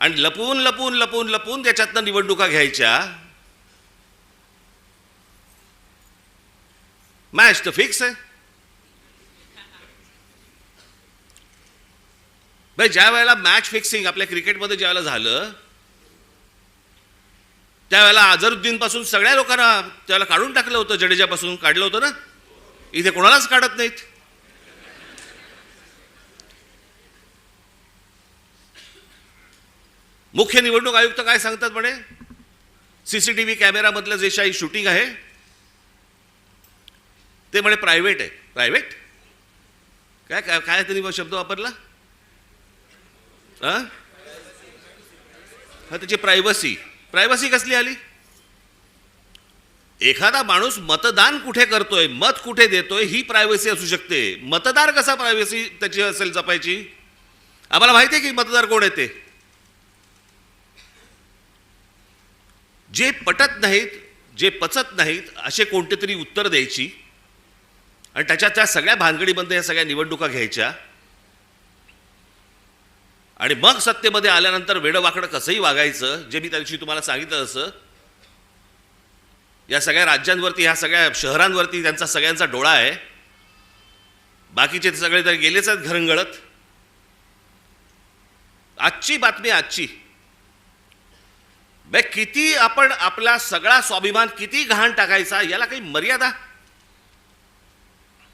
आणि लपून लपून लपून लपून त्याच्यातनं निवडणुका घ्यायच्या. मॅच तर फिक्स आहे. भाई ज्या वेळेला मॅच फिक्सिंग आपल्या क्रिकेटमध्ये ज्या वेळेला झालं त्यावेळेला अझरुद्दीन पासून सगळ्या लोकांना त्याला काढून टाकलं होतं, जडेजापासून काढलं होतं ना. इथे कोणालाच काढत नाहीत. मुख्य निवडणूक आयुक्त काय सांगतात म्हणे, सीसीटीव्ही कॅमेरामधलं जे काही शूटिंग आहे ते म्हणे प्रायव्हेट आहे. प्रायव्हेट काय काय काय त्यांनी शब्द वापरला? हा, त्याची प्रायव्हसी. प्रायव्हसी कसली आली? एखादा माणूस मतदान कुठे करतोय, मत कुठे देतोय, ही प्रायव्हसी असू शकते. मतदार कसा प्रायव्हसी त्याची असेल जपायची? आम्हाला माहिती आहे की मतदार कोण आहे ते. जे पटत नाहीत, जे पचत नाहीत असे कोणते तरी उत्तर द्यायची आणि त्याच्यात त्या सगळ्या भानगडीमध्ये या सगळ्या निवडणुका घ्यायच्या आणि मग सत्तेमध्ये आल्यानंतर वेडवाकडं कसंही वागायचं. जे मी त्या दिवशी तुम्हाला सांगितलं असं, या सगळ्या राज्यांवरती, ह्या सगळ्या शहरांवरती त्यांचा सगळ्यांचा डोळा आहे. बाकीचे सगळे तर गेलेच आहेत घरंगळत. आजची बातमी, आजची किती आपण आपला सगळा स्वाभिमान किती गहाण टाकायचा, याला काही मर्यादा?